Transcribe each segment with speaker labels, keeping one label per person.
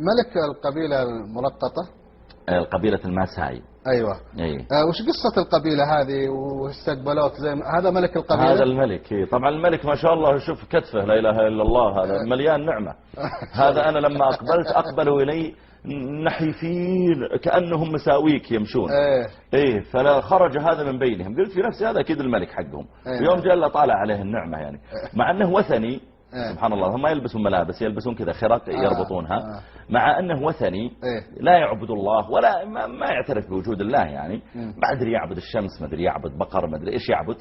Speaker 1: ملك القبيلة المرقطة،
Speaker 2: قبيلة الماساي.
Speaker 1: أيوة.
Speaker 2: أي.
Speaker 1: وش قصة القبيلة هذه واستقبلوك زي هذا ملك القبيلة؟
Speaker 2: هذا الملك. طبعا الملك ما شاء الله، شوف كتفه لا إله إلا الله، هذا مليان نعمة. هذا أنا لما أقبلوا إلي نحيفين كأنهم مساويك يمشون. إيه فلا خرج هذا من بينهم، قلت في نفسي هذا أكيد الملك حقهم. يوم جاء الله طالع عليه النعمة يعني، مع أنه وثني. سبحان الله، هم ما يلبسون ملابس، يلبسون كذا خرق يربطونها. مع أنه وثني لا يعبد الله ولا ما يعترف بوجود الله يعني. ما أدري يعبد الشمس، ما أدري يعبد بقر، ما أدري إيش يعبد.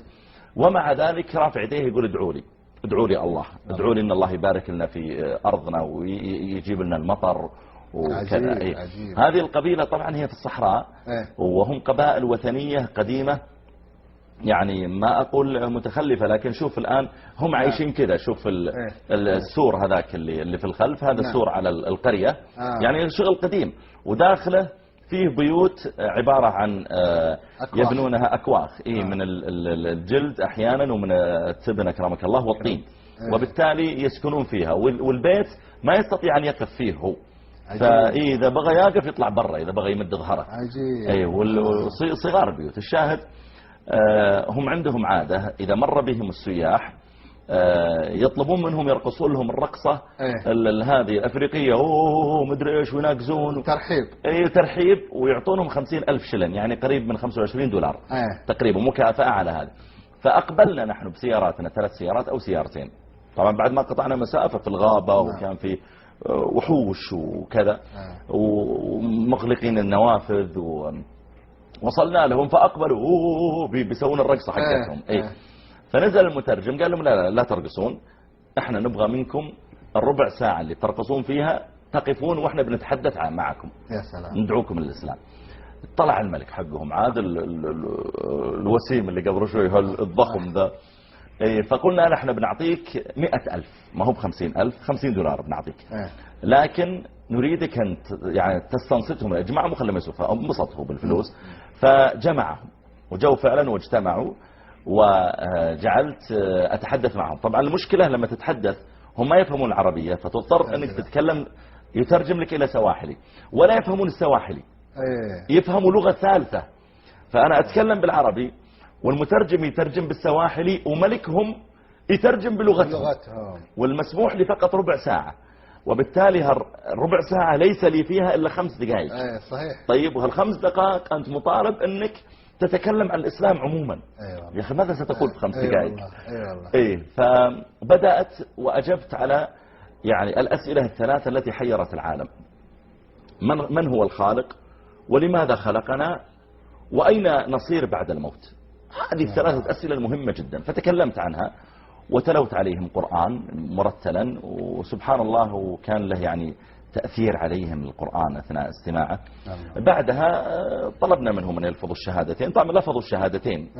Speaker 2: ومع ذلك رافع يديه يقول ادعوا لي، ادعوا لي الله، ادعوا لي إن الله يبارك لنا في أرضنا ويجيب لنا المطر وكذا.
Speaker 1: عجيب عجيب.
Speaker 2: هذه القبيلة طبعا هي في الصحراء. وهم قبائل وثنية قديمة يعني، ما أقول متخلفة، لكن شوف الآن هم عايشين كذا. شوف السور هذاك اللي في الخلف، هذا السور على القرية. يعني الشغل قديم، وداخله فيه بيوت عبارة عن يبنونها أكواخ من الجلد أحيانا ومن التبن أكرمك الله والطين. وبالتالي يسكنون فيها، والبيت ما يستطيع أن يقف فيه هو، فإذا بغى يقف يطلع برا إذا بغى يمد ظهره. وصغار البيوت. الشاهد هم عندهم عادة إذا مر بهم السياح يطلبون منهم يرقصون لهم الرقصة هذه الأفريقية، مدري إيش، ويناقزون
Speaker 1: ترحيب.
Speaker 2: ترحيب، ويعطونهم 50,000 شلن، يعني قريب من 25 دولار تقريبا مكافأة على هذا. فأقبلنا نحن بسياراتنا 3 سيارات أو سيارتين، طبعا بعد ما قطعنا مسافة في الغابة وكان في وحوش وكذا ومغلقين النوافذ وصلنا لهم فأقبلوا بيسوون الرقصة حقتهم. فنزل المترجم قال لهم لا ترقصون، احنا نبغى منكم الربع ساعة اللي ترقصون فيها تقفون واحنا بنتحدث معكم،
Speaker 1: يا سلام،
Speaker 2: ندعوكم للإسلام. طلع الملك حقهم عاد الوسيم اللي قبل شوي الضخم ذا. فقلنا نحن بنعطيك 100,000، ما هو ب50,000، 50 دولار بنعطيك، لكن نريدك أن يعني تستنصتهم، اجمعهم وخلهم يسوفوا. انبسطوا بالفلوس فجمعهم وجوا فعلا واجتمعوا، وجعلت أتحدث معهم. طبعا المشكلة لما تتحدث هم ما يفهمون العربية، فتضطر أنك تتكلم يترجم لك إلى سواحلي، ولا يفهمون السواحلي، يفهموا لغة ثالثة. فأنا أتكلم بالعربي والمترجم يترجم بالسواحلي وملكهم يترجم بلغتهم، والمسموح لي فقط ربع ساعة، وبالتالي الربع ساعة ليس لي فيها إلا 5 دقائق.
Speaker 1: صحيح.
Speaker 2: طيب وهال5 دقائق أنت مطالب أنك تتكلم عن الإسلام عموما. يا أخي ماذا ستقول في 5 دقائق؟ فبدأت وأجبت على يعني الأسئلة الثلاثة التي حيرت العالم: من هو الخالق؟ ولماذا خلقنا؟ وأين نصير بعد الموت؟ هذه الثلاثة أسئلة مهمة جدا. فتكلمت عنها وتلوت عليهم قرآن مرتلا، وسبحان الله وكان له يعني تأثير عليهم القرآن أثناء استماعه. بعدها طلبنا منهم أن يلفظوا الشهادتين. طبعا لفظوا الشهادتين،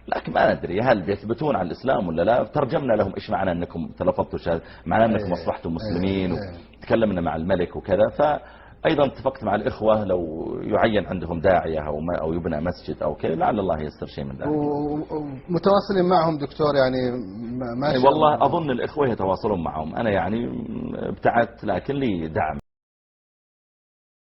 Speaker 2: لكن ما ندري هل بيثبتون على الإسلام ولا لا. ترجمنا لهم إيش معنى أنكم تلفظتوا الشهادة، معنى أنكم أصبحتم مسلمين، وتكلمنا مع الملك وكذا. أيضا اتفقت مع الإخوة لو يعين عندهم داعية أو يبنى مسجد أو كذا لعل الله ييسر شيء من ذلك.
Speaker 1: ومتواصلين معهم دكتور يعني
Speaker 2: والله أظن الإخوة يتواصلون معهم، أنا يعني ابتعدت لكن لي دعم.